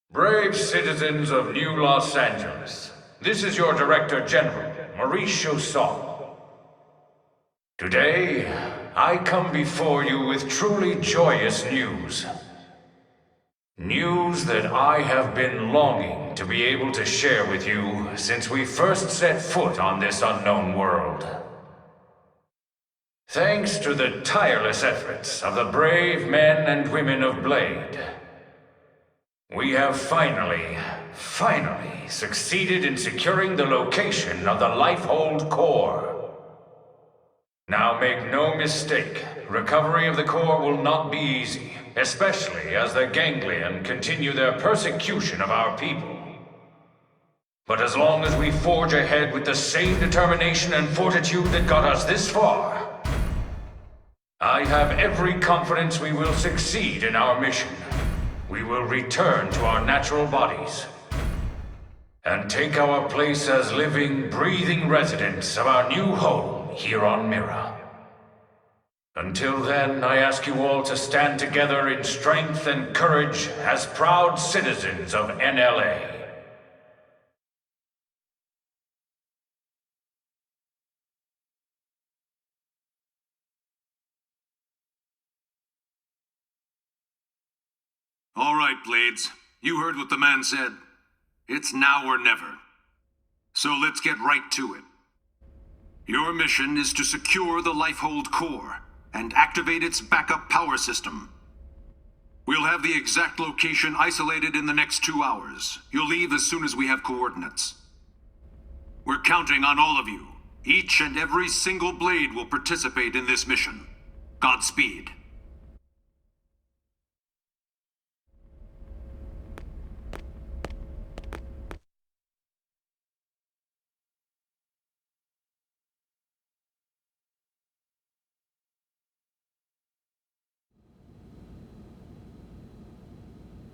Brave citizens of New Los Angeles, this is your Director General, Maurice Chausson. Today, I come before you with truly joyous news. News that I have been longing to be able to share with you since we first set foot on this unknown world. Thanks to the tireless efforts of the brave men and women of Blade, we have finally succeeded in securing the location of the Lifehold Core. Now make no mistake, recovery of the core will not be easy, especially as the Ganglion continue their persecution of our people. But as long as we forge ahead with the same determination and fortitude that got us this far, I have every confidence we will succeed in our mission. We will return to our natural bodies and take our place as living, breathing residents of our new home here on Mira. Until then, I ask you all to stand together in strength and courage as proud citizens of NLA. All right, Blades. You heard what the man said. It's now or never. So let's get right to it. Your mission is to secure the Lifehold Core and activate its backup power system. We'll have the exact location isolated in the next 2 hours. You'll leave as soon as we have coordinates. We're counting on all of you. Each and every single Blade will participate in this mission. Godspeed.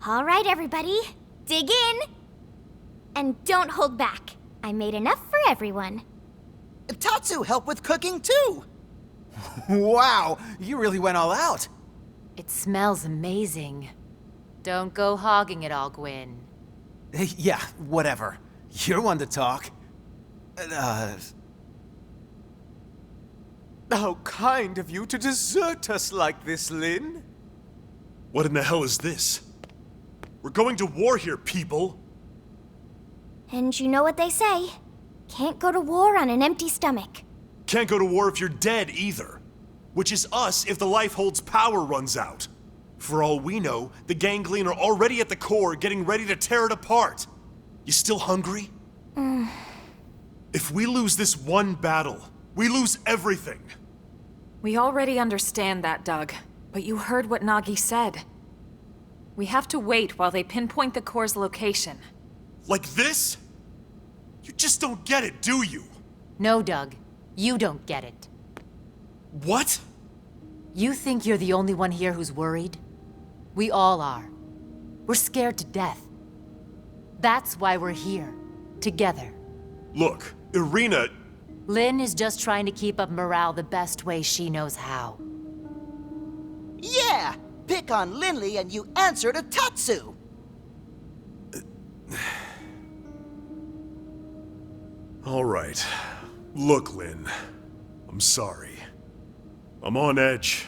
All right, everybody, dig in! And don't hold back. I made enough for everyone. Tatsu helped with cooking, too! Wow, you really went all out. It smells amazing. Don't go hogging it all, Gwyn. Yeah, whatever. You're one to talk. How kind of you to desert us like this, Lynn. What in the hell is this? We're going to war here, people! And you know what they say. Can't go to war on an empty stomach. Can't go to war if you're dead, either. Which is us if the Lifehold's power runs out. For all we know, the Ganglion are already at the core, getting ready to tear it apart. You still hungry? If we lose this one battle, we lose everything. We already understand that, Doug. But you heard what Nagi said. We have to wait while they pinpoint the core's location. Like this? You just don't get it, do you? No, Doug. You don't get it. What? You think you're the only one here who's worried? We all are. We're scared to death. That's why we're here. Together. Look, Irina... Lynn is just trying to keep up morale the best way she knows how. Yeah! Pick on Linley and you answer to Tatsu! All right. Look, Lynn. I'm sorry. I'm on edge.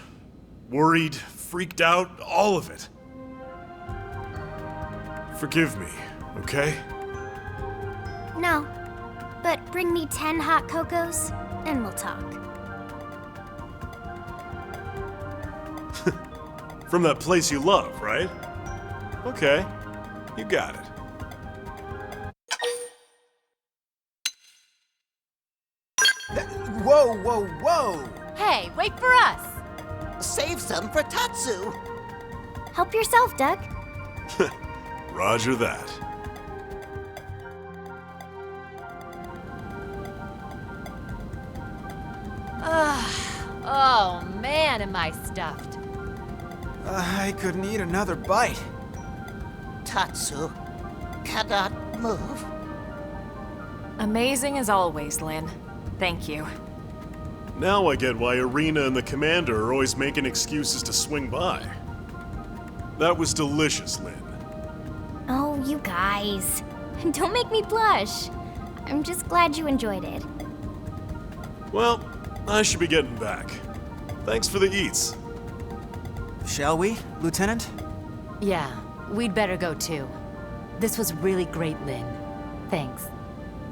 Worried, freaked out, all of it. Forgive me, okay? No. But bring me 10 hot cocos, and we'll talk. From that place you love, right? Okay. You got it. Whoa, whoa, whoa! Hey, wait for us! Save some for Tatsu! Help yourself, Doug. Roger that. Oh man, am I stuffed. I couldn't eat another bite. Tatsu cannot move. Amazing as always, Lynn. Thank you. Now I get why Irina and the Commander are always making excuses to swing by. That was delicious, Lynn. Oh, you guys. Don't make me blush. I'm just glad you enjoyed it. Well, I should be getting back. Thanks for the eats. Shall we, Lieutenant? Yeah, we'd better go too. This was really great, Lynn. Thanks.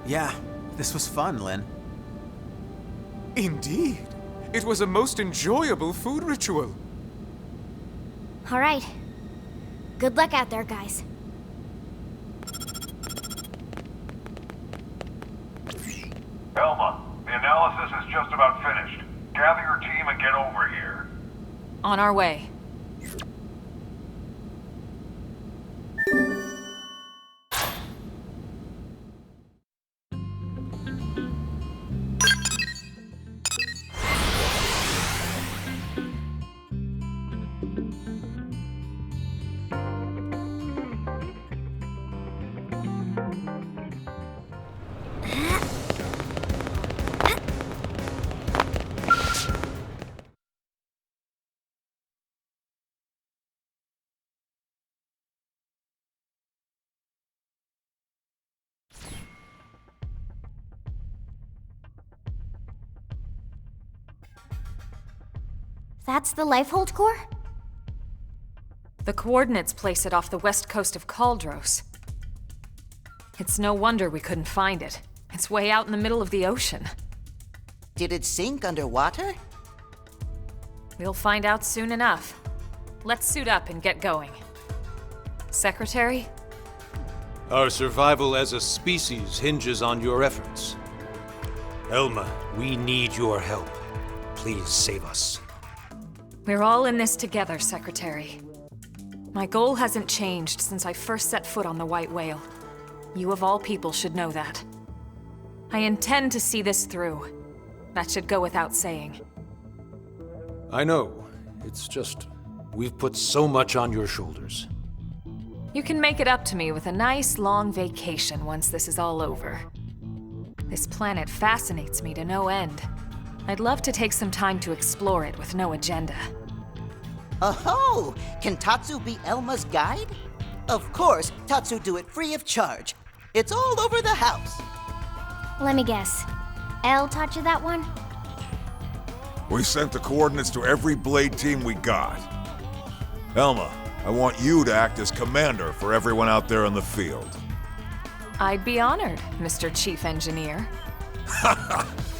Yeah, this was fun, Lynn. Indeed. It was a most enjoyable food ritual. All right. Good luck out there, guys. Elma, the analysis is just about finished. Gather your team and get over here. On our way. That's the Lifehold core? The coordinates place it off the west coast of Kaldros. It's no wonder we couldn't find it. It's way out in the middle of the ocean. Did it sink underwater? We'll find out soon enough. Let's suit up and get going. Secretary? Our survival as a species hinges on your efforts. Elma, we need your help. Please save us. We're all in this together, Secretary. My goal hasn't changed since I first set foot on the White Whale. You of all people should know that. I intend to see this through. That should go without saying. I know. It's just, we've put so much on your shoulders. You can make it up to me with a nice long vacation once this is all over. This planet fascinates me to no end. I'd love to take some time to explore it with no agenda. Oh, can Tatsu be Elma's guide? Of course, Tatsu do it free of charge. It's all over the house. Let me guess. Elle taught you that one? We sent the coordinates to every Blade team we got. Elma, I want you to act as commander for everyone out there in the field. I'd be honored, Mr. Chief Engineer.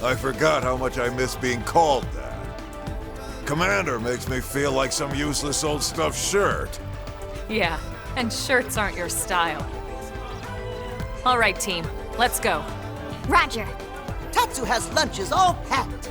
I forgot how much I miss being called that. Commander makes me feel like some useless old stuffed shirt. Yeah, and shirts aren't your style. All right, team, let's go. Roger. Tatsu has lunches all packed.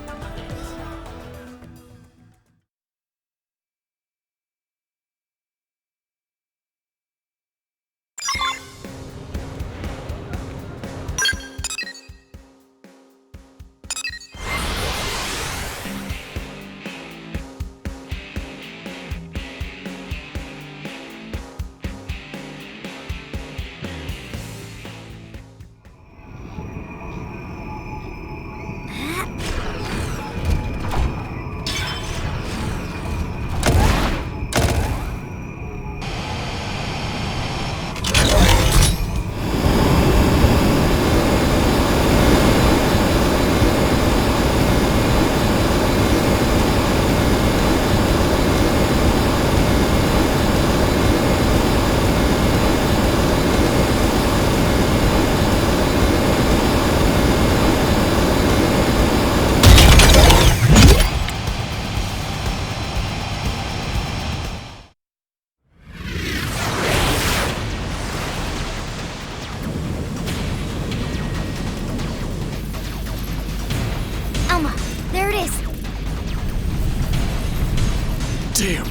Damn!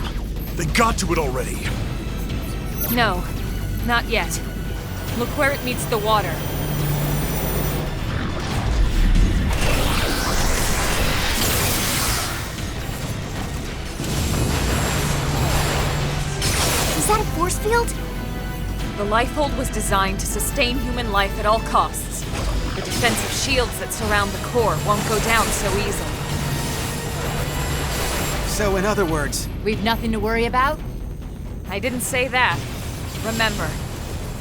They got to it already! No, not yet. Look where it meets the water. Is that a force field? The Lifehold was designed to sustain human life at all costs. The defensive shields that surround the core won't go down so easily. So in other words, We've nothing to worry about? I didn't say that. Remember,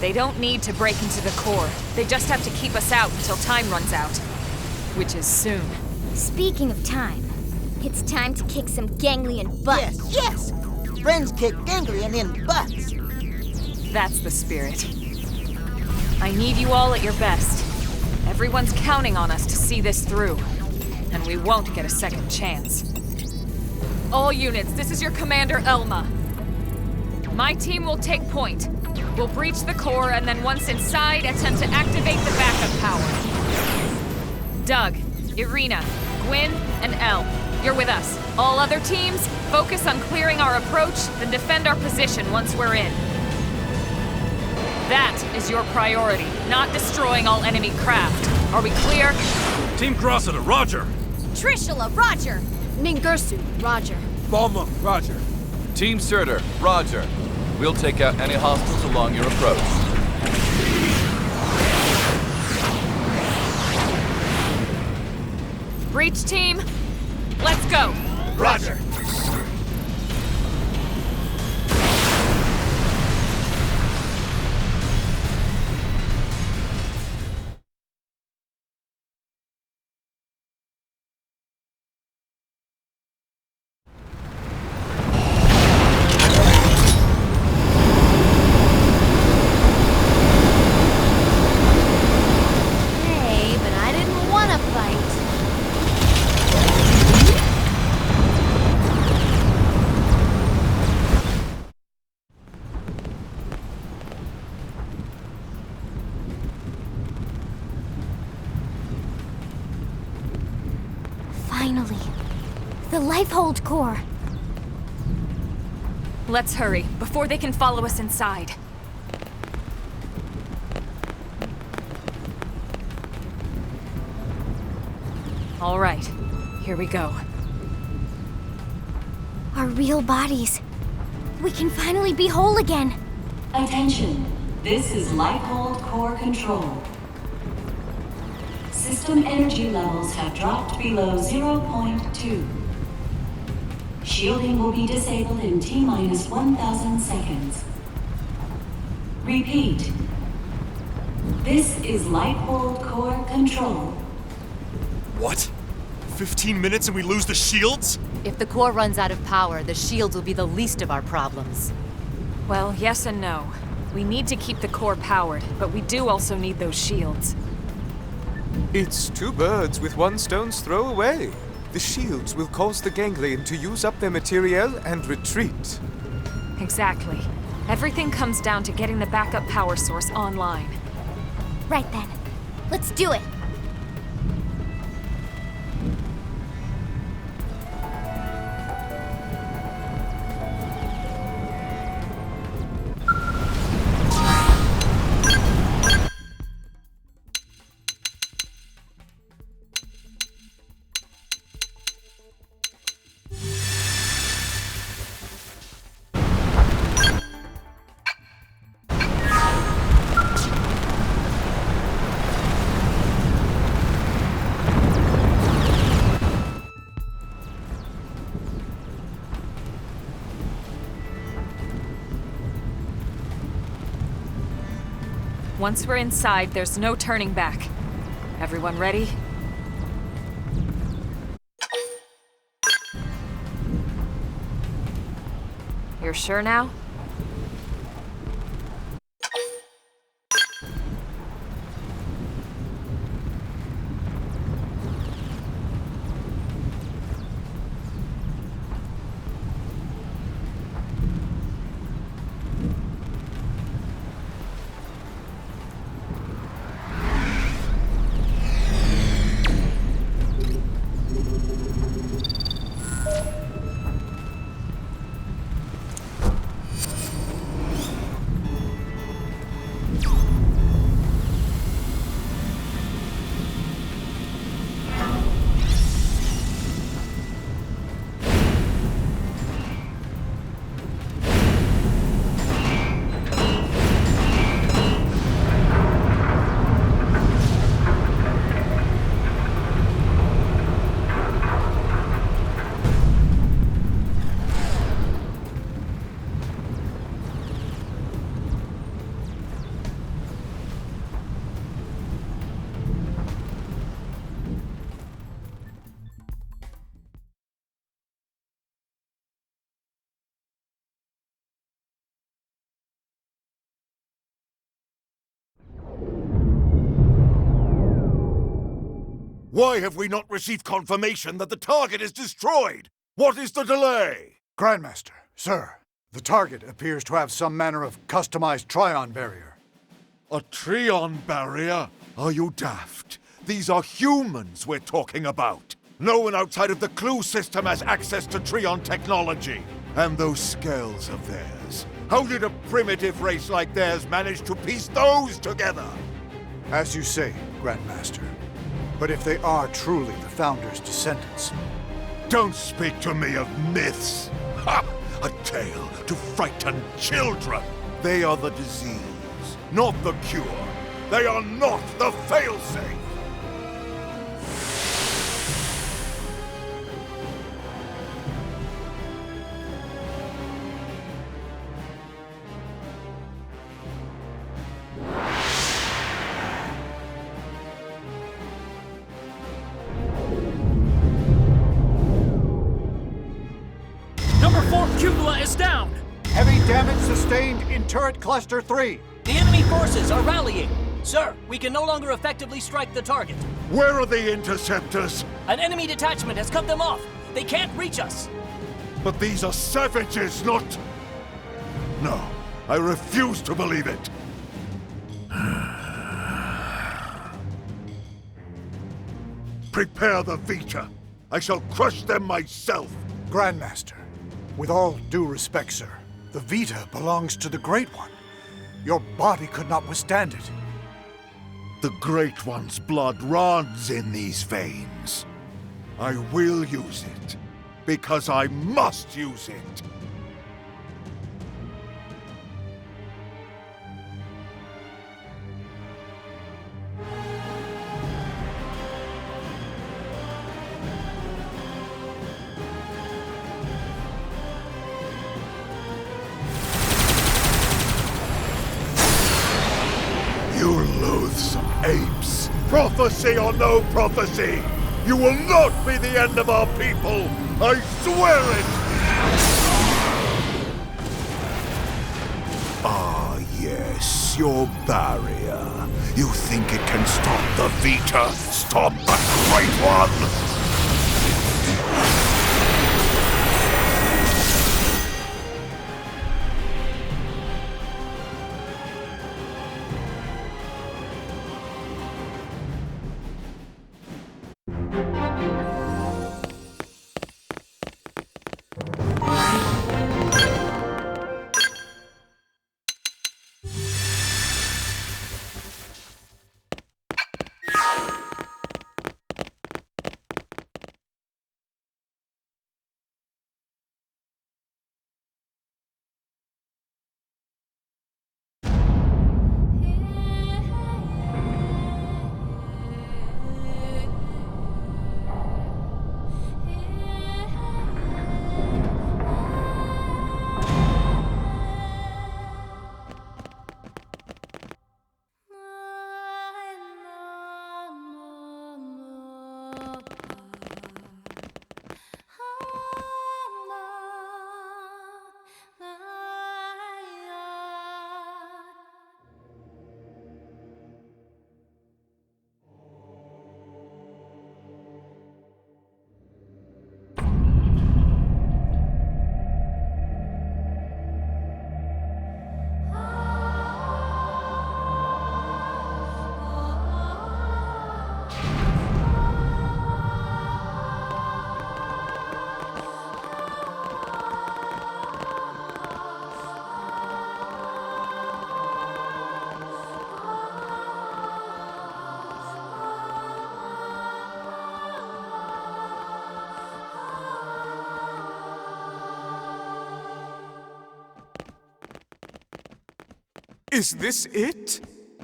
They don't need to break into the core. They just have to keep us out until time runs out. Which is soon. Speaking of time, it's time to kick some ganglion butts. Yes, yes! Friends kick ganglion in butts. That's the spirit. I need you all at your best. Everyone's counting on us to see this through. And we won't get a second chance. All units, this is your commander, Elma. My team will take point. We'll breach the core, and then once inside, attempt to activate the backup power. Doug, Irina, Gwyn, and Elle, you're with us. All other teams, focus on clearing our approach, then defend our position once we're in. That is your priority, not destroying all enemy craft. Are we clear? Team Crossita, roger! Trishula, roger! Ningursu, roger. Balma, roger. Team Surtur, roger. We'll take out any hostiles along your approach. Breach team, let's go! Roger! Hey, but I didn't want to fight. Finally, the Lifehold core. Let's hurry, before they can follow us inside. All right, here we go. Our real bodies. We can finally be whole again. Attention, this is Lifehold Core Control. System energy levels have dropped below 0.2. Shielding will be disabled in T-minus 1,000 seconds. Repeat. This is Lifehold Core Control. What? 15 minutes and we lose the shields? If the core runs out of power, the shields will be the least of our problems. Well, yes and no. We need to keep the core powered, but we do also need those shields. It's two birds with one stone's throw away. The shields will cause the ganglion to use up their materiel and retreat. Exactly. Everything comes down to getting the backup power source online. Right then. Let's do it. Once we're inside, there's no turning back. Everyone ready? You're sure now? Why have we not received confirmation that the target is destroyed? What is the delay? Grandmaster, sir, the target appears to have some manner of customized Trion barrier. A Trion barrier? Are you daft? These are humans we're talking about. No one outside of the Clue system has access to Trion technology. And those scales of theirs. How did a primitive race like theirs manage to piece those together? As you say, Grandmaster. But if they are truly the Founder's descendants... Don't speak to me of myths! Ha! A tale to frighten children! They are the disease, not the cure. They are not the failsafe! Number 4 cupola is down! Heavy damage sustained in turret cluster 3. The enemy forces are rallying. Sir, we can no longer effectively strike the target. Where are the interceptors? An enemy detachment has cut them off. They can't reach us. But these are savages, not... No, I refuse to believe it. Prepare the Vita. I shall crush them myself. Grandmaster, with all due respect, sir, the Vita belongs to the Great One. Your body could not withstand it. The Great One's blood runs in these veins. I will use it, because I must use it. You loathsome apes! Prophecy or no prophecy! You will not be the end of our people! I swear it! Ah, yes, your barrier. You think it can stop the Vita? Stop the Great One! Is this it?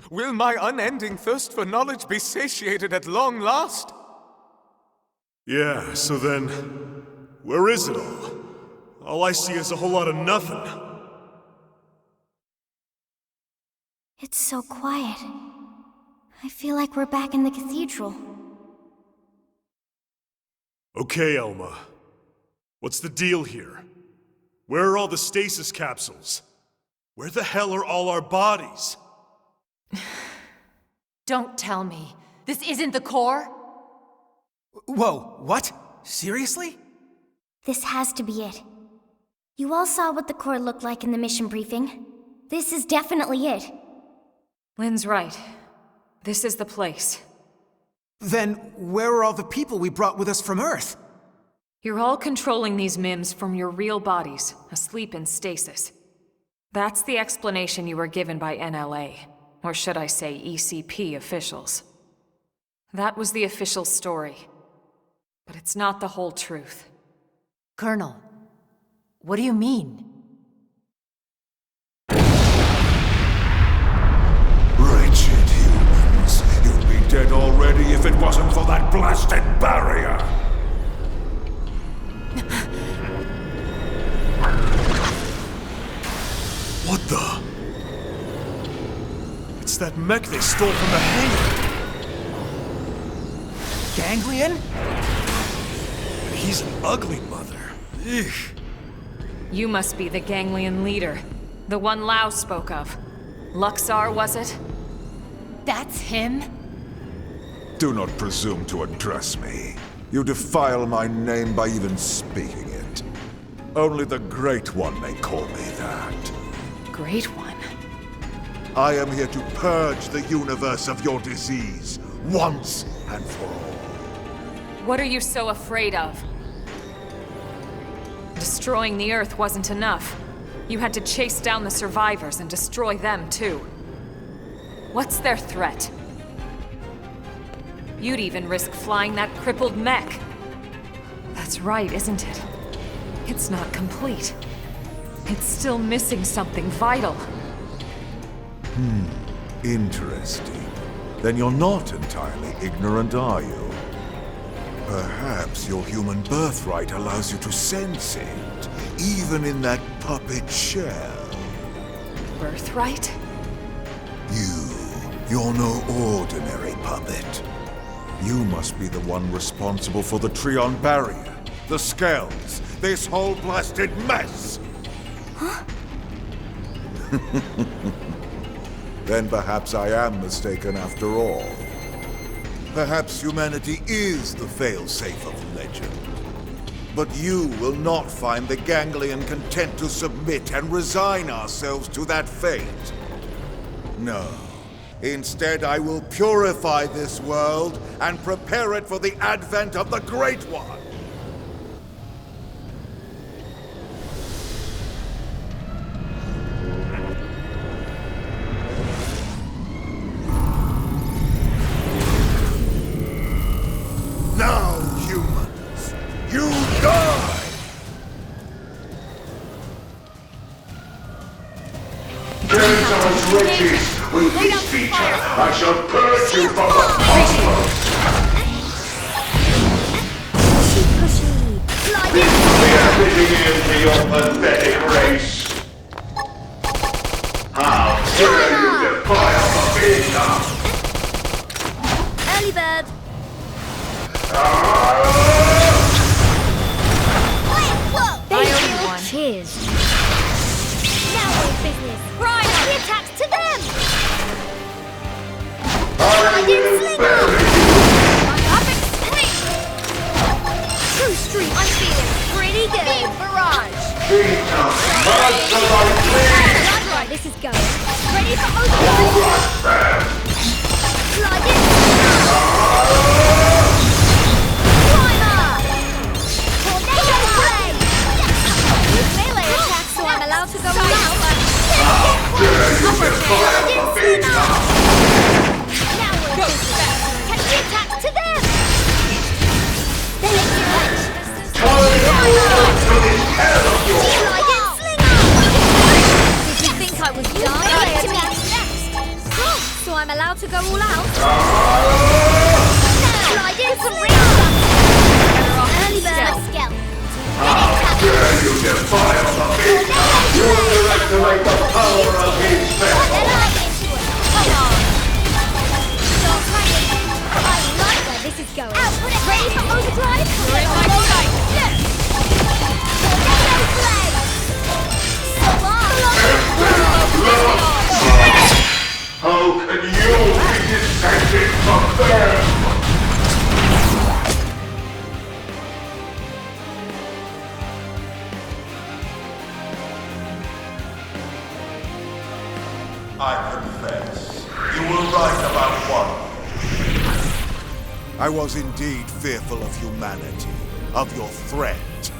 Will my unending thirst for knowledge be satiated at long last? Yeah, so then, where is it all? All I see is a whole lot of nothing. It's so quiet. I feel like we're back in the cathedral. Okay, Elma. What's the deal here? Where are all the stasis capsules? Where the hell are all our bodies? Don't tell me. This isn't the core? Whoa, what? Seriously? This has to be it. You all saw what the core looked like in the mission briefing. This is definitely it. Lynn's right. This is the place. Then where are all the people we brought with us from Earth? You're all controlling these MIMs from your real bodies, asleep in stasis. That's the explanation you were given by NLA, or should I say ECP officials. That was the official story. But it's not the whole truth. Colonel, what do you mean? Wretched humans. You'd be dead already if it wasn't for that blasted barrier. What the? It's that mech they stole from the hangar. Ganglion? He's an ugly mother. Ugh. You must be the Ganglion leader. The one Lao spoke of. Luxar, was it? That's him? Do not presume to address me. You defile my name by even speaking it. Only the Great One may call me that. Great One? I am here to purge the universe of your disease, once and for all. What are you so afraid of? Destroying the Earth wasn't enough. You had to chase down the survivors and destroy them, too. What's their threat? You'd even risk flying that crippled mech. That's right, isn't it? It's not complete. It's still missing something vital. Interesting. Then you're not entirely ignorant, are you? Perhaps your human birthright allows you to sense it, even in that puppet shell. Birthright? You're no ordinary puppet. You must be the one responsible for the Trion barrier, the Skells, this whole blasted mess! Huh? Then perhaps I am mistaken after all. Perhaps humanity is the failsafe of legend. But you will not find the Ganglion content to submit and resign ourselves to that fate. No. Instead, I will purify this world and prepare it for the advent of the Great One. Now, humans, you die! Gentiles riches! With this feature, I shall purge you from the cosmos! We are fitting into your pathetic race! How dare you defile the Vita! Early bird. Cheers. Now we're business. Right, the attacks to them. I will bury you! True street. I'm feeling pretty good. Big barrage. Vita, master my fleet! Right, this is going. Ready for overdrive. Slide in. Melee attack, so I'm allowed to go out. Now we're catch the attacks to them. Did you think I was done? So I'm allowed to go all out. Slide in some early bird. How dare you defile the Vita! You underestimate the power of his spell! I like where this is going. Ready for overdrive? You're in my sight. Tornado play! So How can you be dissented from them? I confess, you were right about one. I was indeed fearful of humanity, of your threat.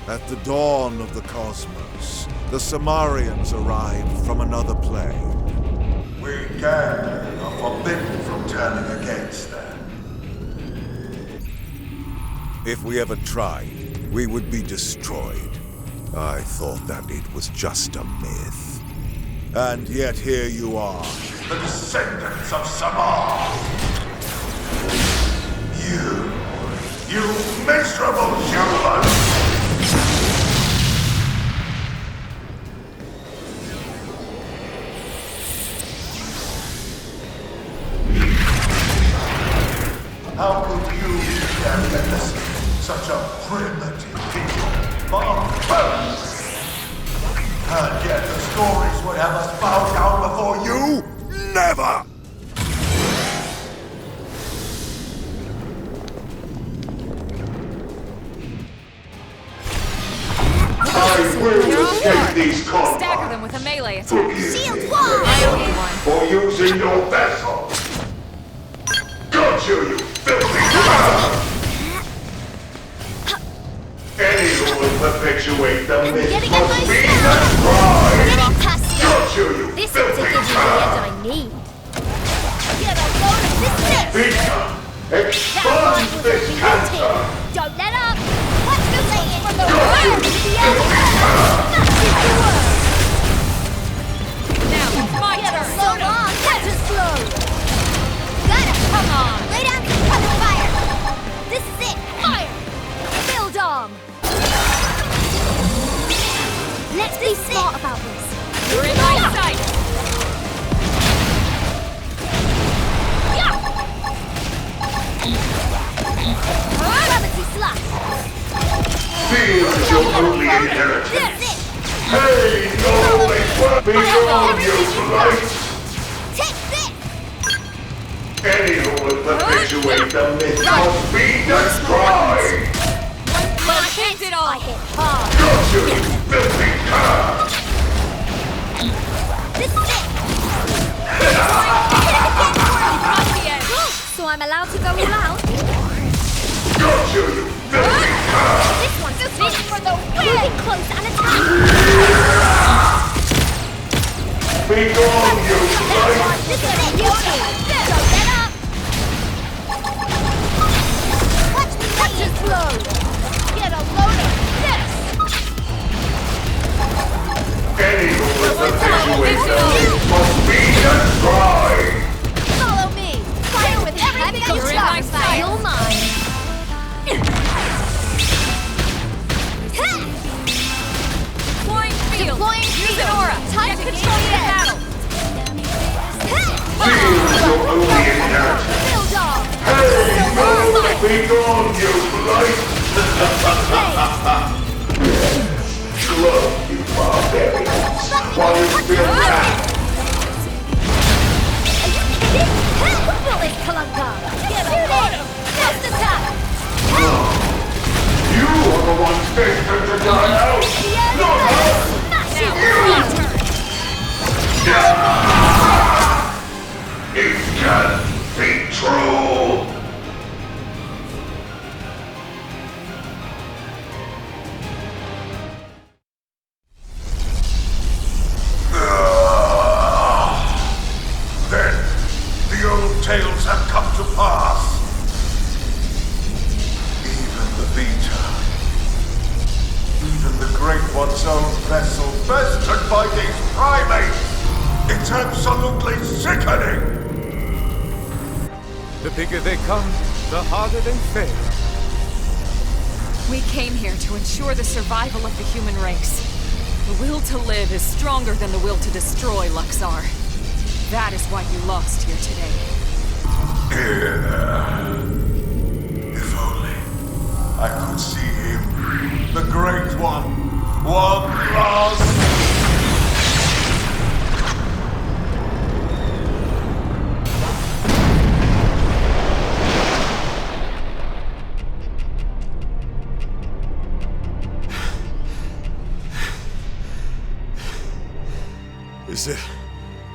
At the dawn of the cosmos, the Samarians arrived from another plane. We Ganglen are forbidden from turning against them. If we ever tried, we would be destroyed. I thought that it was just a myth. And yet here you are, the descendants of Samar! You miserable human! How could you stand witness such a primitive people? Barbarians! And yet the stories would have us bow down before you? Never! I will escape these confines. Stagger them with a melee attack. Shield wall! I owe you one. For using your vessel. Got you filthy crowd! Any who will perpetuate the myth must be destroyed! Got you This filthy is to give you the crowd! edge I need. Get a load of this bitch! Vita, expunge this cancer! Don't let up! What's the laying from the world? The edge! Now it's my turn. So long, catch us slow! Got it! Come on! Lay down and cut the fire! This is it! Fire! Build on! Let's be smart about this! You're in my sight! Gravity slash! Feel your only inheritance! Hey, no, it won't be on you, blight! Take this! Any who will perpetuate the myth must be destroyed! Well, hit it all! I hit hard! Got you, filthy cur! This is it! So I'm allowed to go loud? Got you, filthy cur! This one's just for the win! Moving close and attack! Be gone, you blight! This is it! You don't let up! Watch me touch his load! Get a load of this! Any who will perpetuate the myth must be destroyed! Follow me! Fire with everything you got! You're mine! Deploying field! Deploying Use field! an aura! Time to Get control the battle! Feel your only inheritance! Build on! Hey, no, be gone, you blight! Slow, you barbarians! While you still can! Are you kidding? Bullet Kalunga! Get a load of first attack! You are the ones destined to die out! Not us! Massive It can't be true! Then, the old tales have come to pass. Even the Vita. Even the Great One's own vessel bested by these primates. It's absolutely sickening! The bigger they come, the harder they fail. We came here to ensure the survival of the human race. The will to live is stronger than the will to destroy, Luxar. That is why you lost here today. If only I could see him, the Great One, one last...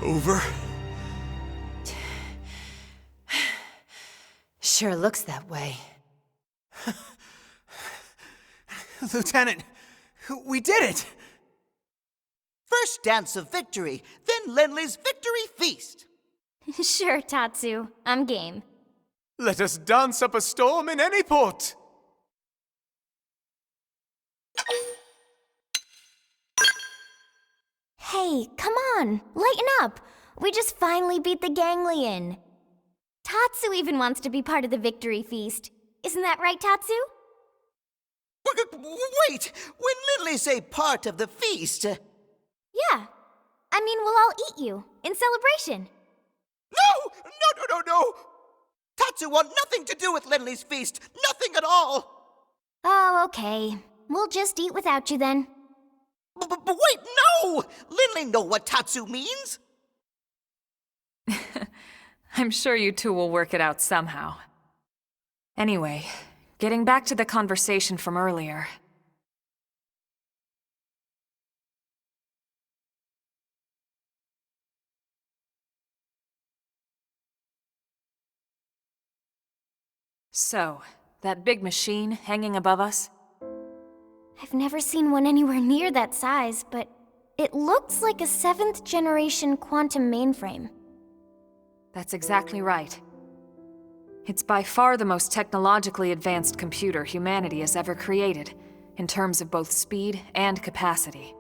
Over? Sure looks that way. Lieutenant, we did it! First dance of victory, then Lenly's victory feast. Sure, Tatsu. I'm game. Let us dance up a storm in any port! Hey, come on, lighten up. We just finally beat the ganglion. Tatsu even wants to be part of the victory feast. Isn't that right, Tatsu? Wait! When Lenly say part of the feast... Yeah. I mean, we'll all eat you, in celebration. No! Tatsu want nothing to do with Lenly's feast. Nothing at all. Oh, okay. We'll just eat without you then. But wait, no! Lenly know what Tatsu means. I'm sure you two will work it out somehow. Anyway, getting back to the conversation from earlier. So, that big machine hanging above us? I've never seen one anywhere near that size, but it looks like a 7th generation quantum mainframe. That's exactly right. It's by far the most technologically advanced computer humanity has ever created, in terms of both speed and capacity.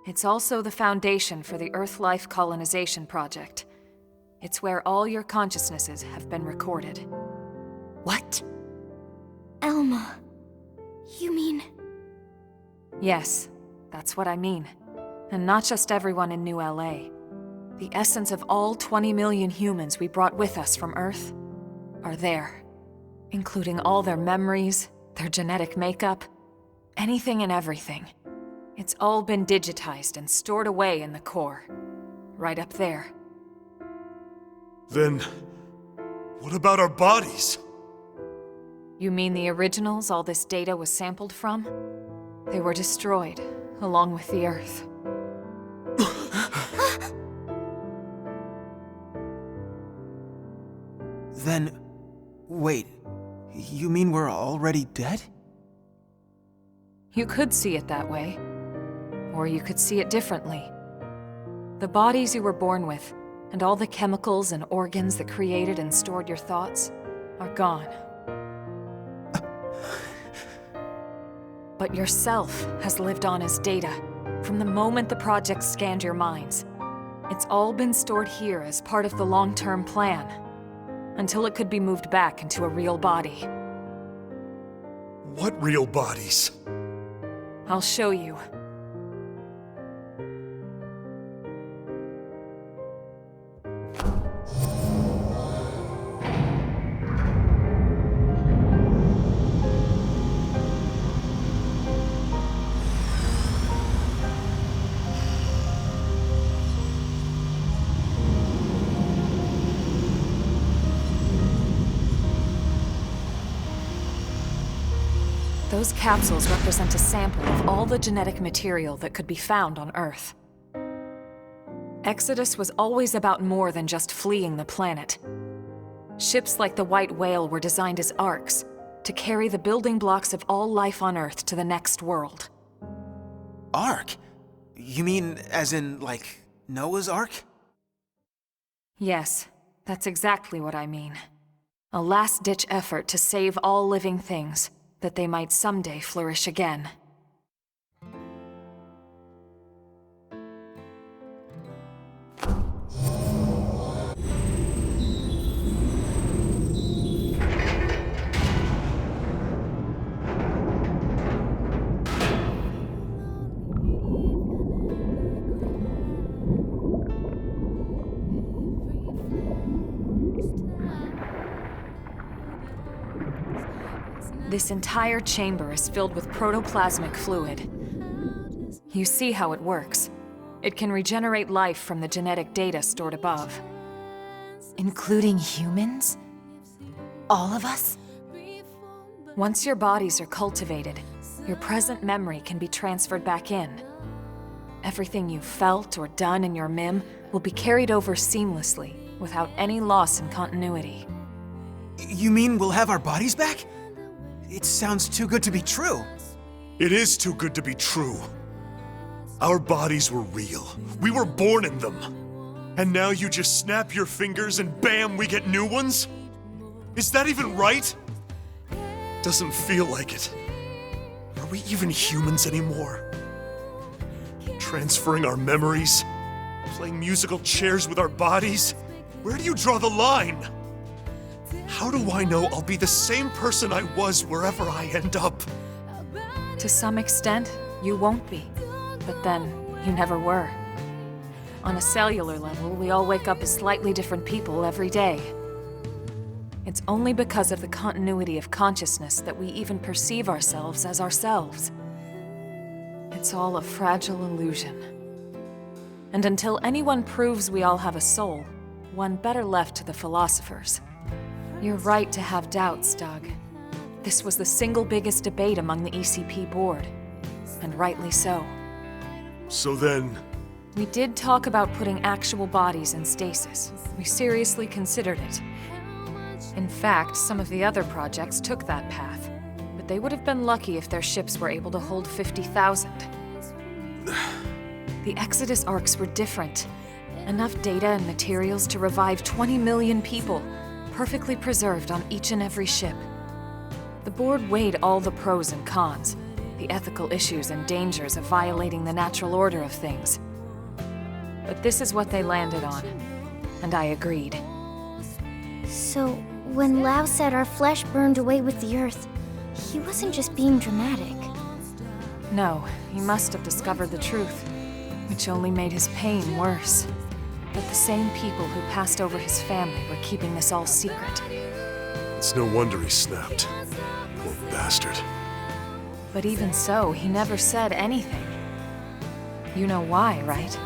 It's also the foundation for the Earth-Life Colonization Project. It's where all your consciousnesses have been recorded. What? Elma, you mean... Yes, that's what I mean. And not just everyone in New LA. The essence of all 20 million humans we brought with us from Earth are there. Including all their memories, their genetic makeup, anything and everything. It's all been digitized and stored away in the core. Right up there. Then, what about our bodies? You mean the originals all this data was sampled from? They were destroyed, along with the Earth. Then, wait, you mean we're already dead? You could see it that way. Or you could see it differently. The bodies you were born with, and all the chemicals and organs that created and stored your thoughts, are gone. But yourself has lived on as data, from the moment the project scanned your minds. It's all been stored here as part of the long-term plan, until it could be moved back into a real body. What real bodies? I'll show you. Those capsules represent a sample of all the genetic material that could be found on Earth. Exodus was always about more than just fleeing the planet. Ships like the White Whale were designed as arks, to carry the building blocks of all life on Earth to the next world. Ark? You mean as in, like, Noah's Ark? Yes, that's exactly what I mean. A last-ditch effort to save all living things, that they might someday flourish again. This entire chamber is filled with protoplasmic fluid. You see how it works. It can regenerate life from the genetic data stored above. Including humans? All of us? Once your bodies are cultivated, your present memory can be transferred back in. Everything you've felt or done in your MIM will be carried over seamlessly, without any loss in continuity. You mean we'll have our bodies back? It sounds too good to be true. It is too good to be true. Our bodies were real. We were born in them. And now you just snap your fingers and bam, we get new ones? Is that even right? Doesn't feel like it. Are we even humans anymore? Transferring our memories? Playing musical chairs with our bodies? Where do you draw the line? How do I know I'll be the same person I was wherever I end up? To some extent, you won't be. But then, you never were. On a cellular level, we all wake up as slightly different people every day. It's only because of the continuity of consciousness that we even perceive ourselves as ourselves. It's all a fragile illusion. And until anyone proves we all have a soul, one better left to the philosophers. You're right to have doubts, Doug. This was the single biggest debate among the ECP board. And rightly so. So then... We did talk about putting actual bodies in stasis. We seriously considered it. In fact, some of the other projects took that path. But they would have been lucky if their ships were able to hold 50,000. The Exodus arcs were different. Enough data and materials to revive 20 million people, perfectly preserved on each and every ship. The board weighed all the pros and cons, the ethical issues and dangers of violating the natural order of things. But this is what they landed on, and I agreed. So, when Lao said our flesh burned away with the earth, he wasn't just being dramatic. No, he must have discovered the truth, which only made his pain worse. That the same people who passed over his family were keeping this all secret. It's no wonder he snapped. Poor bastard. But even so, he never said anything. You know why, right?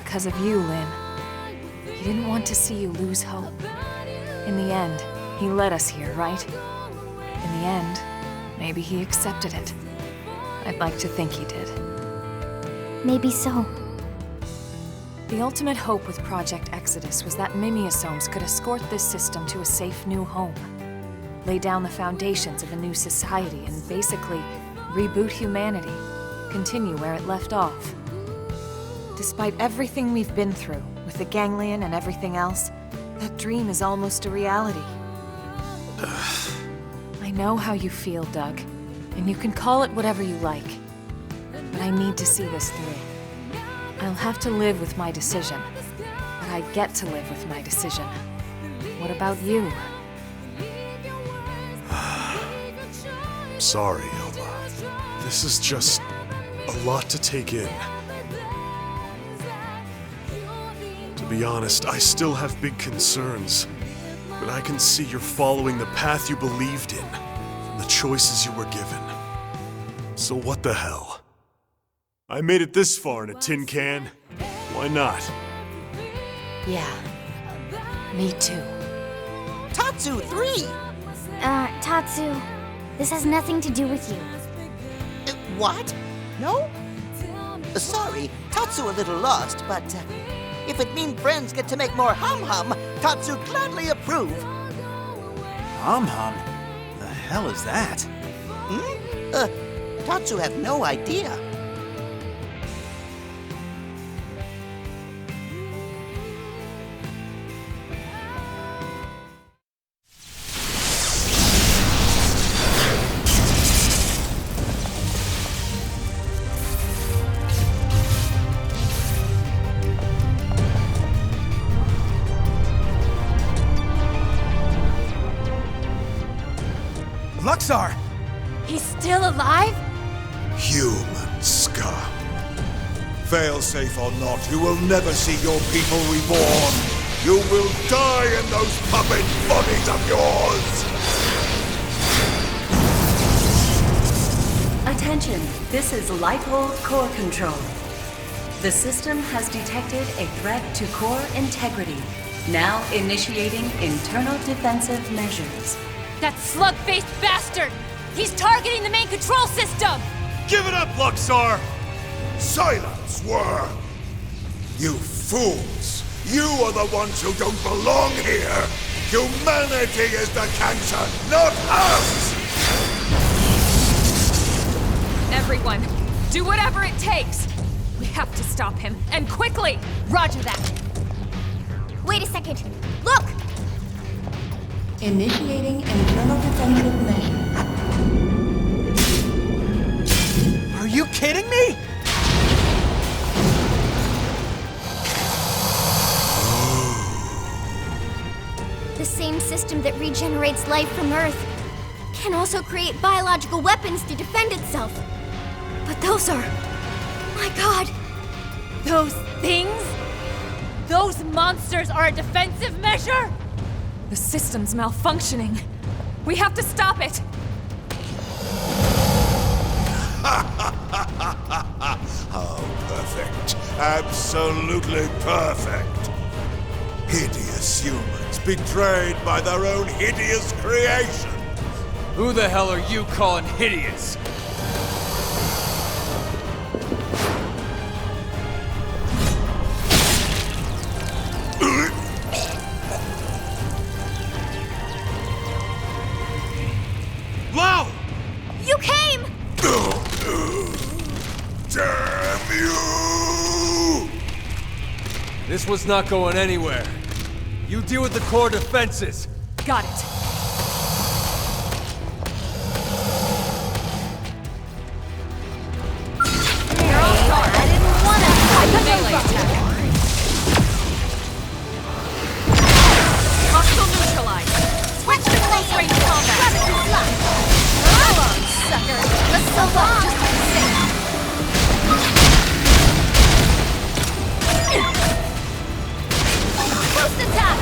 Because of you, Lynn. He didn't want to see you lose hope. In the end, he led us here, right? In the end, maybe he accepted it. I'd like to think he did. Maybe so. The ultimate hope with Project Exodus was that Mimiosomes could escort this system to a safe new home. Lay down the foundations of a new society and basically reboot humanity. Continue where it left off. Despite everything we've been through, with the ganglion and everything else, that dream is almost a reality. I know how you feel, Doug, and you can call it whatever you like. But I need to see this through. I'll have to live with my decision, but I get to live with my decision. What about you? Sorry, Elma. This is just a lot to take in. To be honest, I still have big concerns, but I can see you're following the path you believed in, from the choices you were given. So what the hell? I made it this far in a tin can. Why not? Yeah. Me too. Tatsu 3! Tatsu, this has nothing to do with you. What? No? Sorry, Tatsu a little lost, but if it means friends get to make more hum-hum, Tatsu gladly approve. Hum-hum? The hell is that? Tatsu have no idea. Luxar! He's still alive? Human scum. Failsafe or not, you will never see your people reborn. You will die in those puppet bodies of yours! Attention, this is Lighthold Core Control. The system has detected a threat to core integrity. Now initiating internal defensive measures. That slug-faced bastard! He's targeting the main control system! Give it up, Luxar! Silence, worm! You fools! You are the ones who don't belong here! Humanity is the cancer, not us! Everyone, do whatever it takes! We have to stop him, and quickly! Roger that. Wait a second. Look! Initiating internal defensive measures. Are you kidding me? The same system that regenerates life from Earth can also create biological weapons to defend itself. But those are... my God! Those things? Those monsters are a defensive measure? The system's malfunctioning. We have to stop it! How perfect. Absolutely perfect. Hideous humans betrayed by their own hideous creation. Who the hell are you calling hideous? Lao! You came! Damn you! This was not going anywhere. You deal with the core defenses. Got it. I didn't want to fight the Melee attack. Hostile neutralized. Switch to close range combat. Come on, sucker! Let's so long! Just for the sake. Boost attack!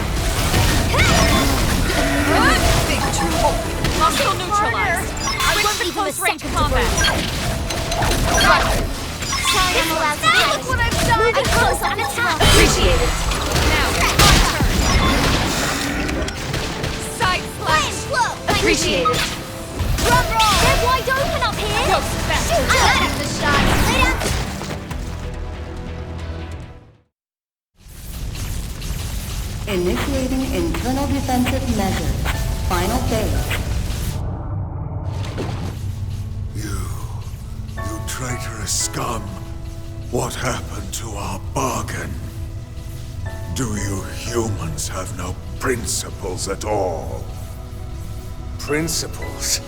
Big trouble. Hostile neutralized. Switch to close range combat. Sorry I'm allowed to look what I've done! Moving close on attack! Appreciated. Now, my turn. Side slash. Appreciated. Drum roll! They're wide open up here! Ghost fast. Shoot! I let up the shot! Lay down! Initiating internal defensive measures. Final phase. You traitorous scum. What happened to our bargain? Do you humans have no principles at all? Principles?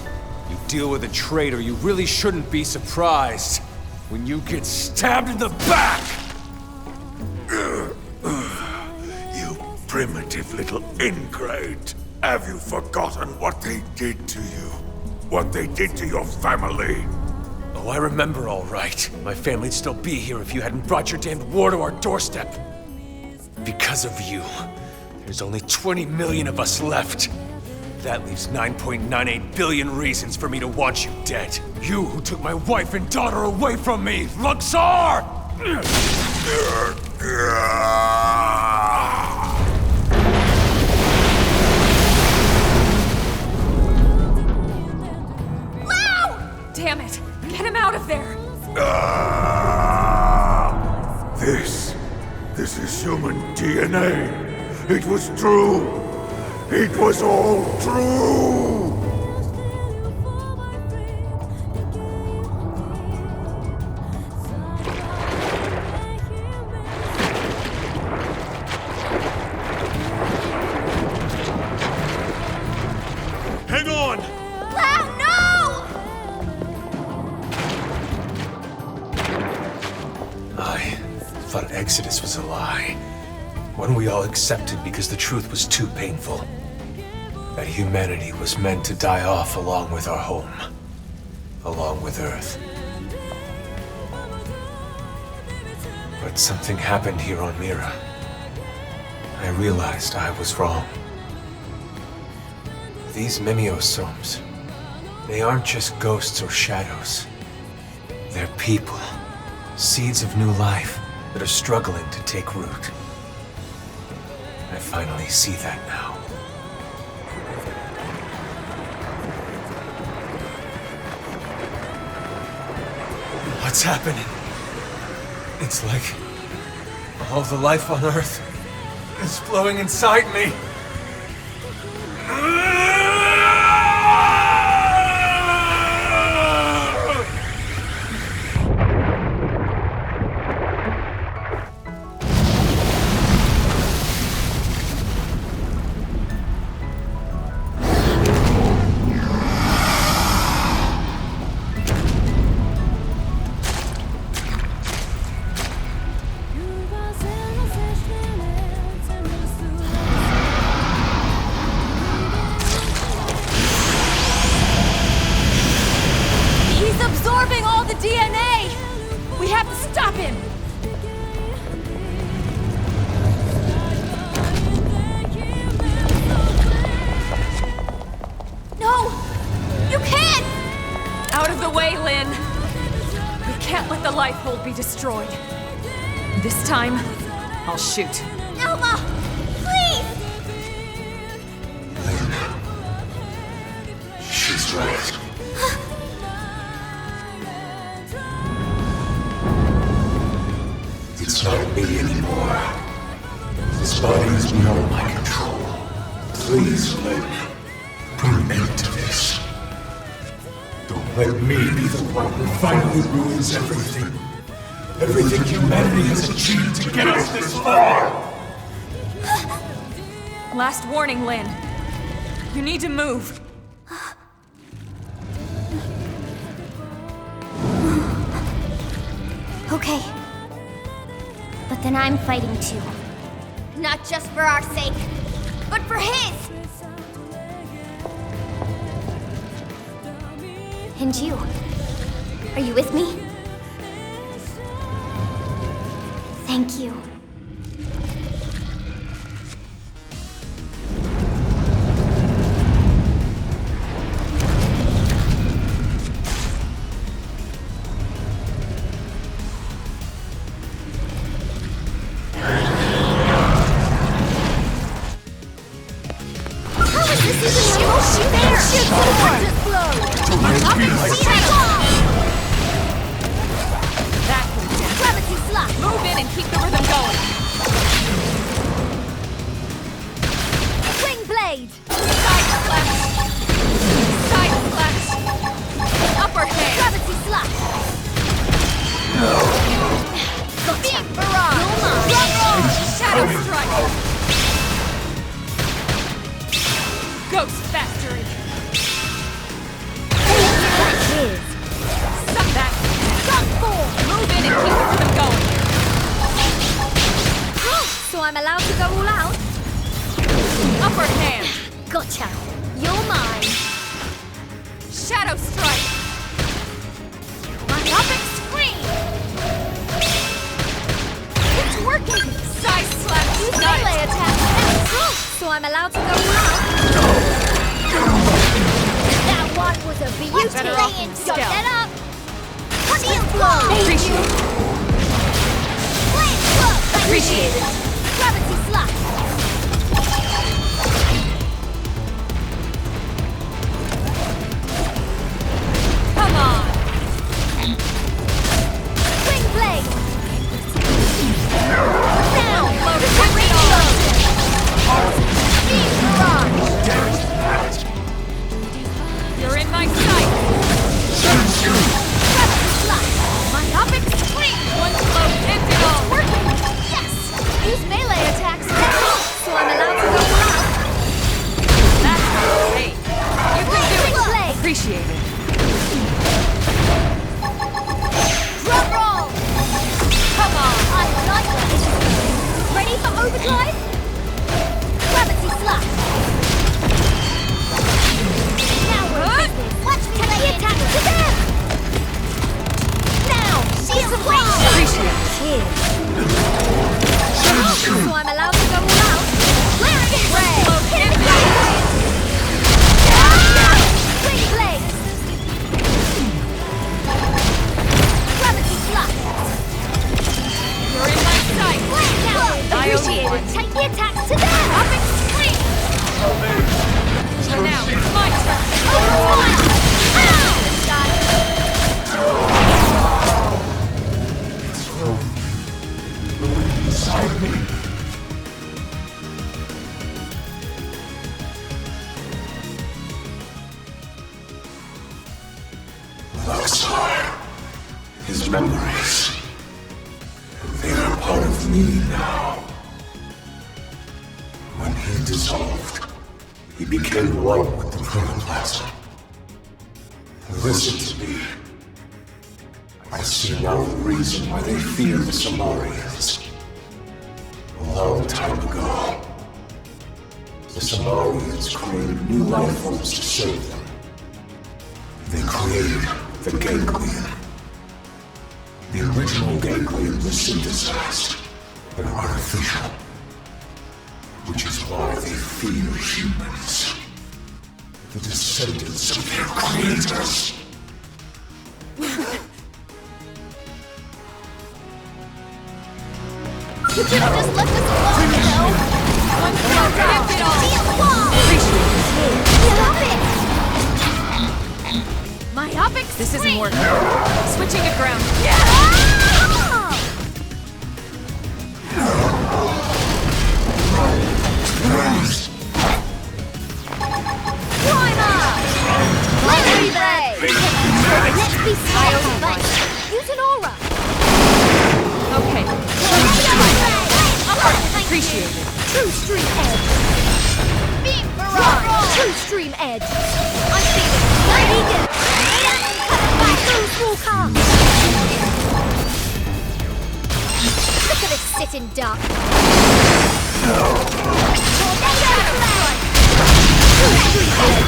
You deal with a traitor, you really shouldn't be surprised when you get stabbed in the back! You primitive little ingrate. Have you forgotten what they did to you? What they did to your family? Oh, I remember all right. My family'd still be here if you hadn't brought your damned war to our doorstep. Because of you, there's only 20 million of us left. That leaves 9.98 billion reasons for me to want you dead. You who took my wife and daughter away from me, Luxor! Damn it! Get him out of there! This is human DNA. It was true. It was all true. Hang on! Wow, no! I thought Exodus was a lie. One we all accepted because the truth was too painful. That humanity was meant to die off along with our home. Along with Earth. But something happened here on Mira. I realized I was wrong. These mimeosomes, they aren't just ghosts or shadows. They're people. Seeds of new life that are struggling to take root. I finally see that now. What's happening? It's like All the life on Earth is flowing inside me. DNA! We have to stop him! No! You can't! Out of the way, Lynn! We can't let the life hold be destroyed. This time, I'll shoot. Elma! Please! She's right. It's not me anymore. This body is beyond my control. Please, Lynn, put an end to this. Don't let me be the one who finally ruins everything. Everything humanity has achieved to get us this far! Last warning, Lynn. You need to move. Okay. But then I'm fighting too. Not just for our sake, but for his! And you. Are you with me? Thank you. Move in and keep the rhythm going. Wing blade! Side slash. Side slash. Upper hand. Gravity slash! Big barrage! Shadow strike. Ghost factory. Suck that. Gun form! Move in and keep the rhythm going. So I'm allowed to go all out? Upper hand. Gotcha. You're mine. Shadow strike. My epic scream! It's working! Side slap. Use melee attack. So I'm allowed to go all out? That one was a beauty! Better off in Got stealth. that up! Steel blow! Appreciate it. Flame blow! Appreciate it. Gravity slash! Come on. Wing blade! Down! Loaded. Reload! Deep barrage! You're in my sight. Gravity slash! My epic scream! One blow ends it all. Working! Yes! Use his memories. They are part of me now. When he dissolved, he became one with the protoplasm. Listen to me. I see now the reason why they fear the Samarians. A long time ago, the Samarians created new life forms to save them. They created the ganglion. The original ganglion was synthesized, but artificial. Which is why they fear humans. The descendants of their creators. You could have just left us alone, you know? Rip it all! Myopic This swing! isn't working. Switching to ground. Climb up! Lightning blade! Let's be smart, but use an aura! Okay. Appreciate it. True stream edge. Beam barrage. True stream edge. I'm feeling very good. My moves will come. Look at us sit in dark. True stream edge.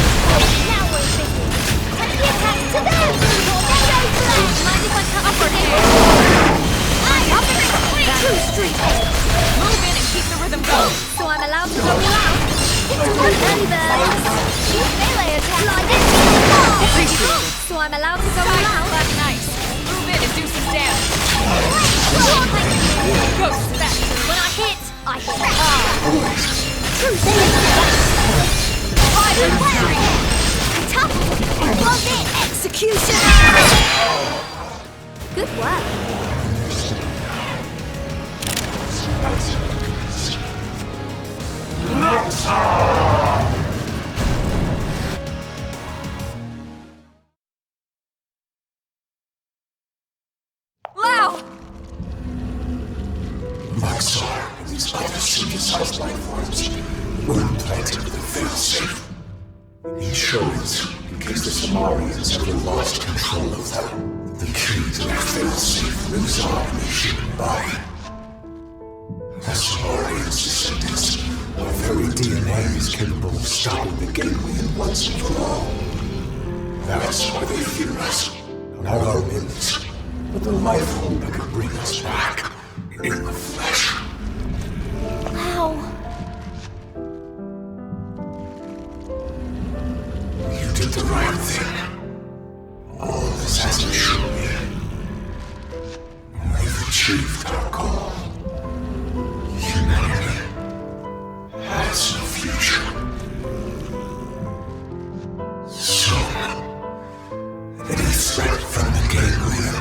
Now we're thinking. Take the attack to them. Tornado blast. Mind if I cut up her head? True stream edge. Move in and keep the rhythm going. So I'm allowed to go loud? It's one early birds. Use melee attack. Slide into the ball. So I'm allowed to go loud? That's nice. Move in and do some damage. Ghost factor. When I hit hard. True stream edge. Fire flaring. Tough. Close in. Execution. Good work. Lau! Maxar and these other synthesized life forms were implanted with a failsafe. Insurance, in case the Samarians ever lost control of them. The key to their failsafe lives on in the human body. The Samarians' descendants, our very DNA is capable of stopping the ganglion once and for all. That's why they fear us. Not our limbs, but the life form that could bring us back in the flesh. Wow. You did the right thing. All this has assured me. We've achieved our goal. Humanity has no future. Soon, any threat from the ganglion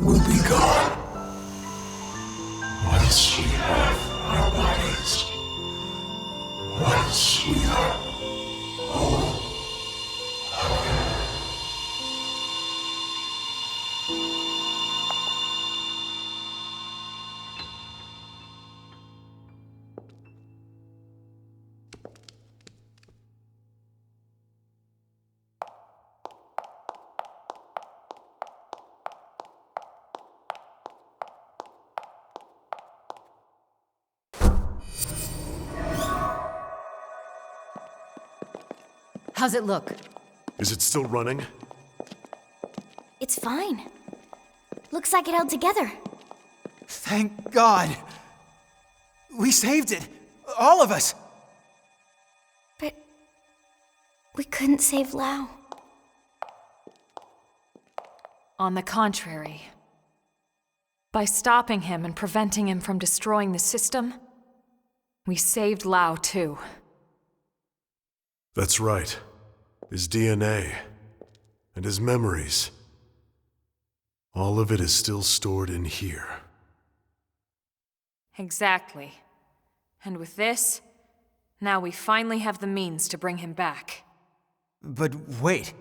will be gone. Once we have our bodies. Once we are whole. How's it look? Is it still running? It's fine. Looks like it held together. Thank God. We saved it. All of us. But we couldn't save Lau. On the contrary. By stopping him and preventing him from destroying the system, we saved Lau too. That's right. His DNA. And his memories. All of it is still stored in here. Exactly. And with this, now we finally have the means to bring him back. But wait.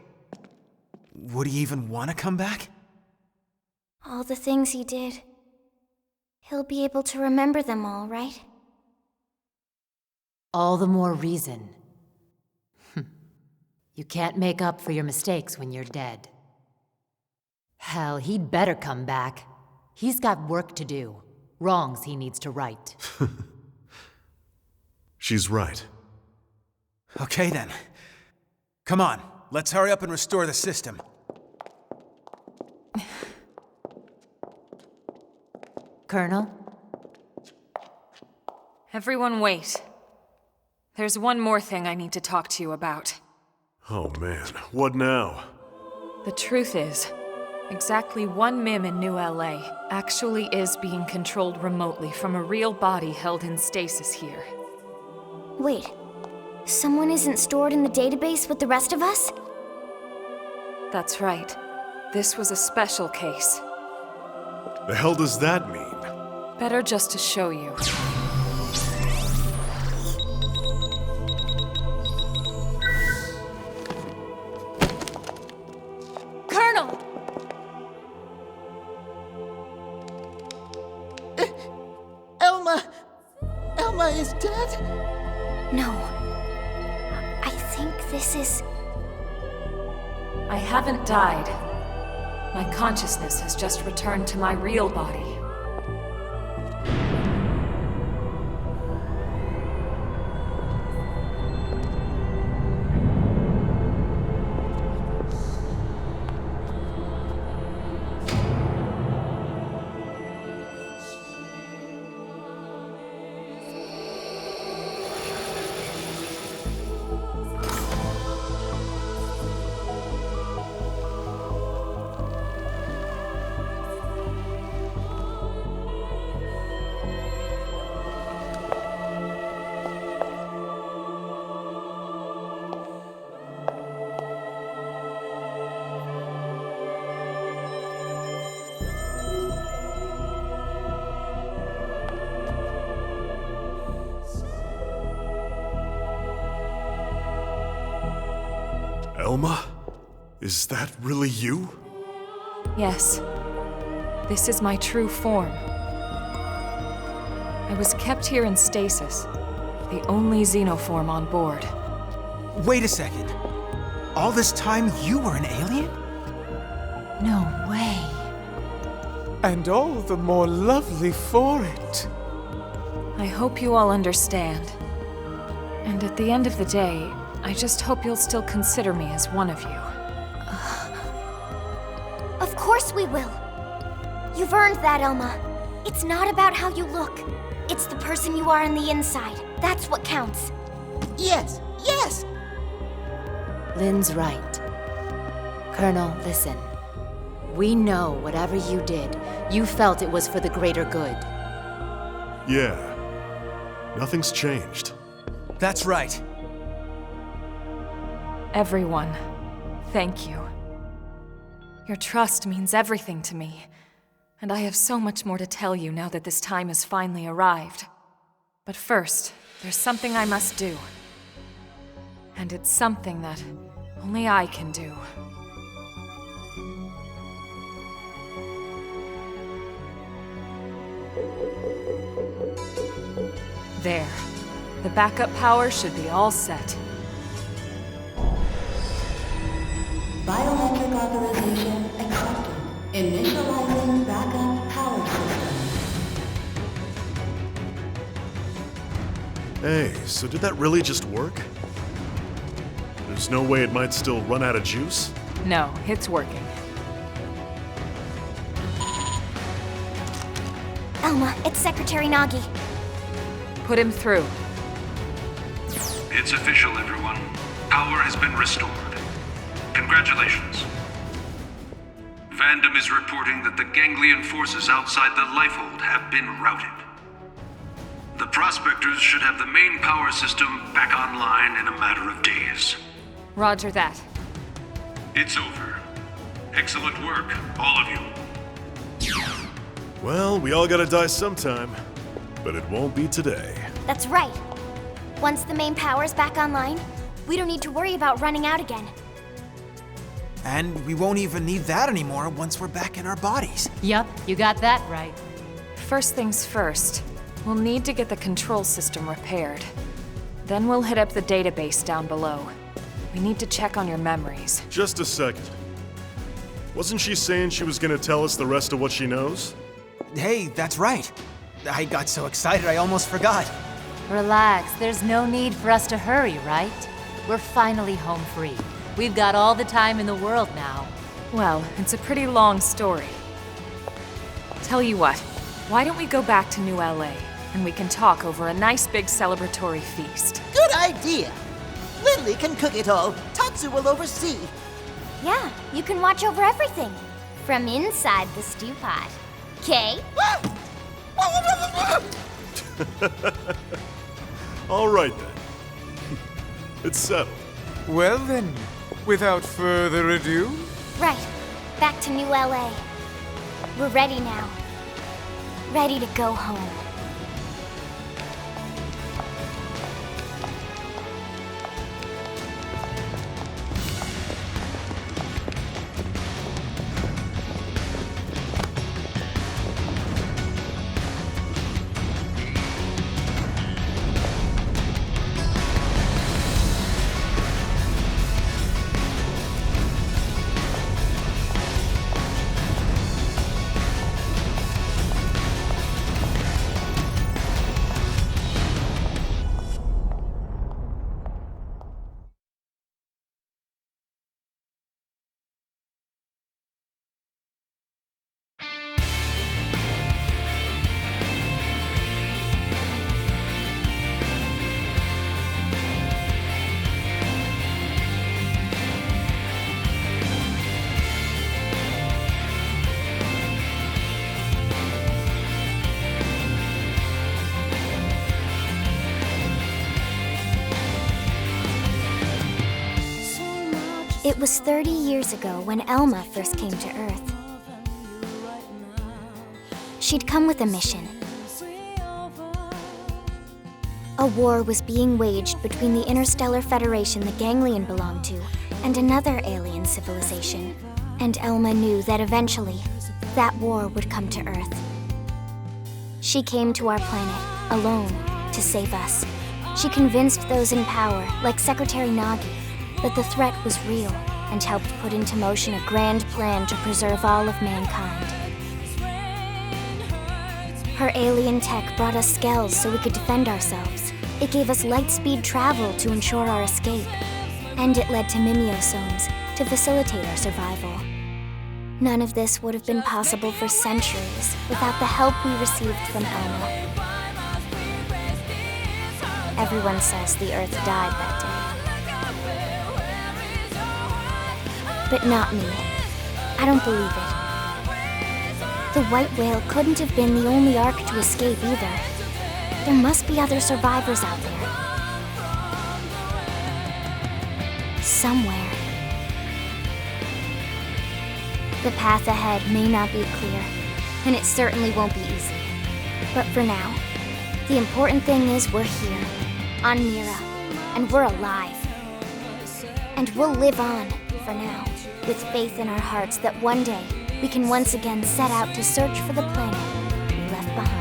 Would he even want to come back? All the things he did. He'll be able to remember them all, right? All the more reason. You can't make up for your mistakes when you're dead. Hell, he'd better come back. He's got work to do. Wrongs he needs to right. She's right. Okay then. Come on, let's hurry up and restore the system. Colonel? Everyone wait. There's one more thing I need to talk to you about. Oh man, what now? The truth is, exactly one MIM in New LA actually is being controlled remotely from a real body held in stasis here. Wait, someone isn't stored in the database with the rest of us? That's right. This was a special case. The hell does that mean? Better just to show you. Colonel! Elma is dead? No. I think this is... I haven't died. My consciousness has just returned to my real body. Elma? Is that really you? Yes. This is my true form. I was kept here in stasis, the only xenoform on board. Wait a second. All this time you were an alien? No way. And all the more lovely for it. I hope you all understand. And at the end of the day, I just hope you'll still consider me as one of you. Of course we will. You've earned that, Elma. It's not about how you look. It's the person you are on the inside. That's what counts. Yes, yes! Lynn's right. Colonel, listen. We know whatever you did, you felt it was for the greater good. Yeah. Nothing's changed. That's right. Everyone, thank you. Your trust means everything to me, and I have so much more to tell you now that this time has finally arrived. But first, there's something I must do. And it's something that only I can do. There. The backup power should be all set. Biometric authorization accepted. Initializing backup power system. Hey, so did that really just work? There's no way it might still run out of juice? No, it's working. Elma, it's Secretary Nagi. Put him through. It's official, everyone. Power has been restored. Congratulations. Fandom is reporting that the ganglion forces outside the Lifehold have been routed. The Prospectors should have the main power system back online in a matter of days. Roger that. It's over. Excellent work, all of you. Well, we all gotta die sometime, but it won't be today. That's right. Once the main power's back online, we don't need to worry about running out again. And we won't even need that anymore once we're back in our bodies. Yup, you got that right. First things first, we'll need to get the control system repaired. Then we'll hit up the database down below. We need to check on your memories. Just a second. Wasn't she saying she was gonna tell us the rest of what she knows? Hey, that's right. I got so excited I almost forgot. Relax, there's no need for us to hurry, right? We're finally home free. We've got all the time in the world now. Well, it's a pretty long story. Tell you what, why don't we go back to New LA, and we can talk over a nice big celebratory feast. Good idea. Lily can cook it all. Tatsu will oversee. Yeah, you can watch over everything. From inside the stew pot. Okay? All right then. It's settled. Well then, without further ado... Right. Back to New LA. We're ready now. Ready to go home. It was 30 years ago when Elma first came to Earth. She'd come with a mission. A war was being waged between the Interstellar Federation the Ganglion belonged to and another alien civilization. And Elma knew that eventually, that war would come to Earth. She came to our planet, alone, to save us. She convinced those in power, like Secretary Nagi, that the threat was real and helped put into motion a grand plan to preserve all of mankind. Her alien tech brought us skells so we could defend ourselves. It gave us light-speed travel to ensure our escape. And it led to mimeosomes to facilitate our survival. None of this would have been possible for centuries without the help we received from Elma. Everyone says the Earth died that day. But not me. I don't believe it. The white whale couldn't have been the only Ark to escape either. There must be other survivors out there. Somewhere. The path ahead may not be clear, and it certainly won't be easy. But for now, the important thing is we're here, on Mira, and we're alive. And we'll live on, for now, with faith in our hearts that one day we can once again set out to search for the planet we left behind.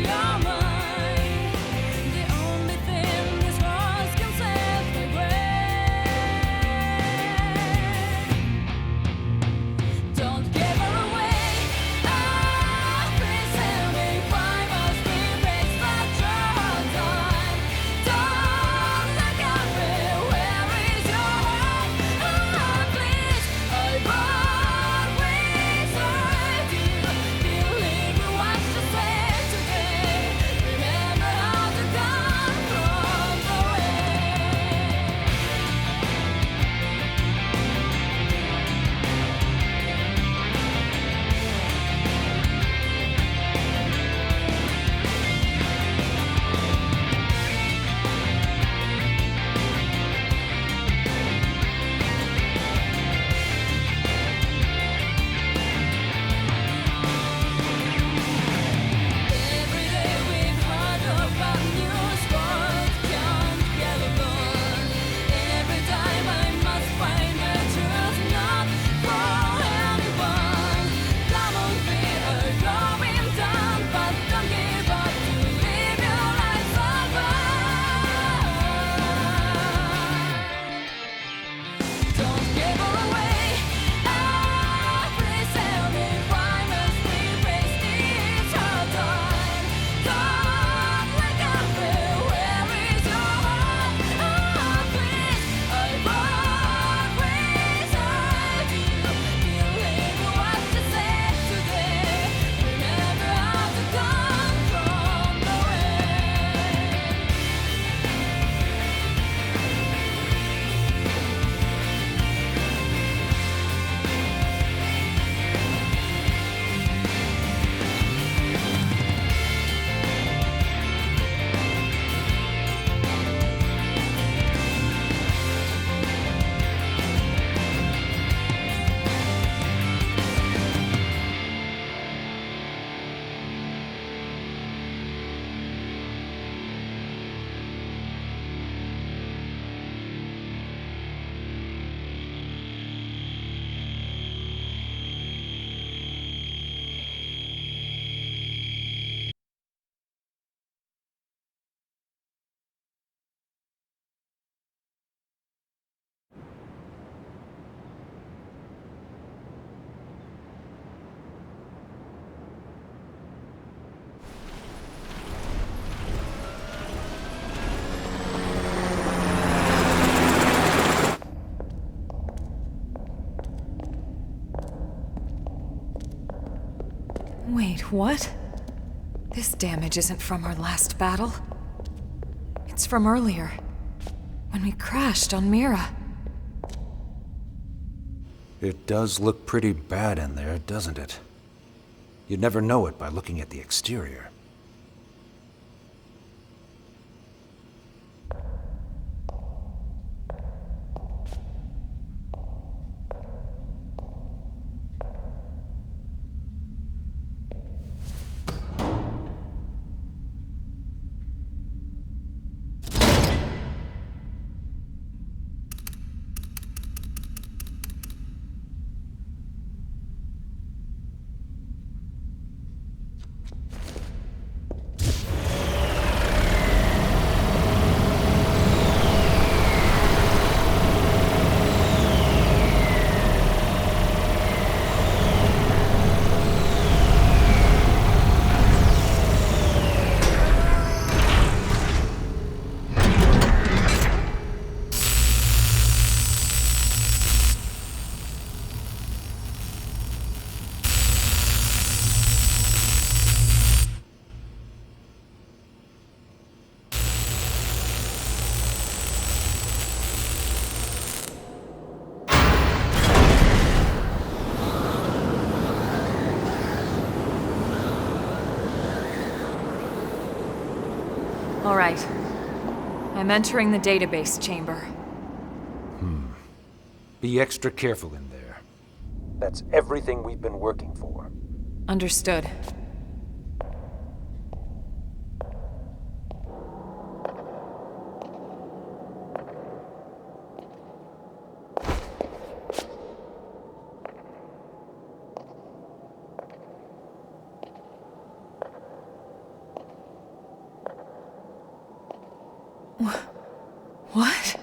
In your Wait, what? This damage isn't from our last battle. It's from earlier, when we crashed on Mira. It does look pretty bad in there, doesn't it? You'd never know it by looking at the exterior. All right. I'm entering the database chamber. Be extra careful in there. That's everything we've been working for. Understood. What?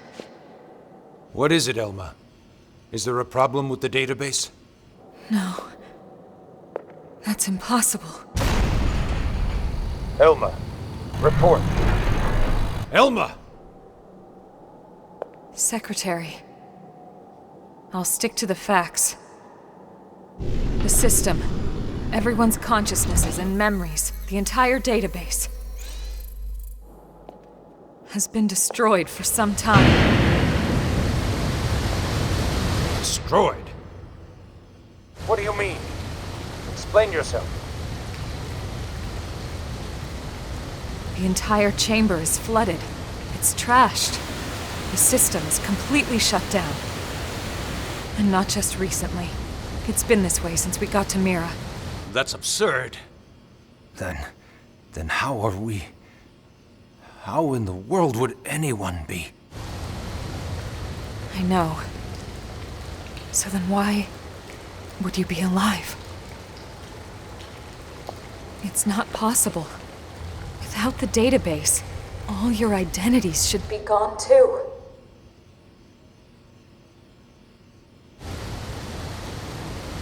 What is it, Elma? Is there a problem with the database? No. That's impossible. Elma, report. Elma! Secretary. I'll stick to the facts. The system. Everyone's consciousnesses and memories. The entire database. Has been destroyed for some time. Destroyed? What do you mean? Explain yourself. The entire chamber is flooded. It's trashed. The system is completely shut down. And not just recently. It's been this way since we got to Mira. That's absurd. Then how are we... How in the world would anyone be? I know. So then why would you be alive? It's not possible. Without the database, all your identities should be gone too.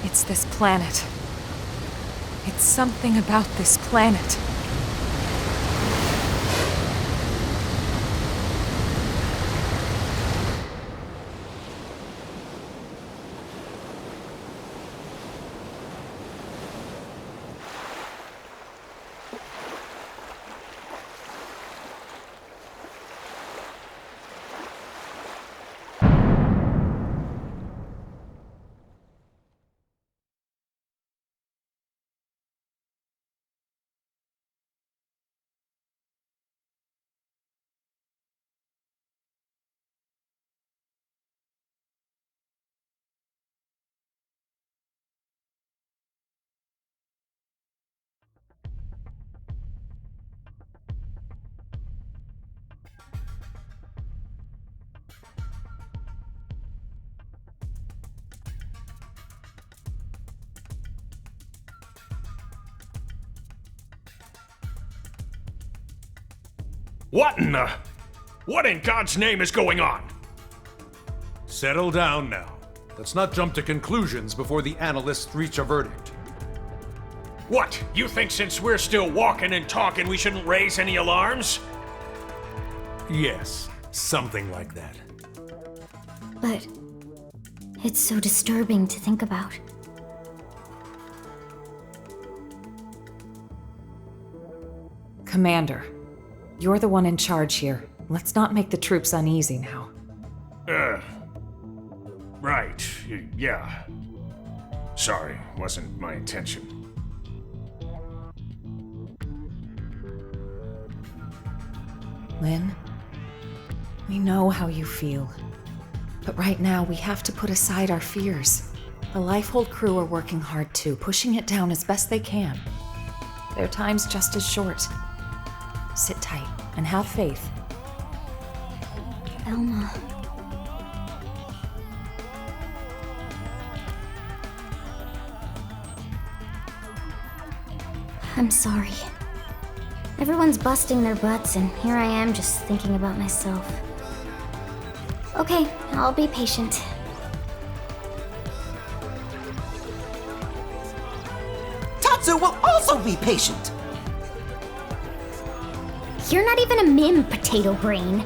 It's this planet. It's something about this planet. What in God's name is going on? Settle down now. Let's not jump to conclusions before the analysts reach a verdict. What? You think since we're still walking and talking we shouldn't raise any alarms? Yes, something like that. But it's so disturbing to think about. Commander, you're the one in charge here. Let's not make the troops uneasy now. Right. Yeah. Sorry, wasn't my intention. Lynn, we know how you feel. But right now, we have to put aside our fears. The Lifehold crew are working hard too, pushing it down as best they can. Their time's just as short. Sit tight and have faith. Elma. I'm sorry. Everyone's busting their butts, and here I am just thinking about myself. Okay, I'll be patient. Tatsu will also be patient. You're not even a mim, potato brain.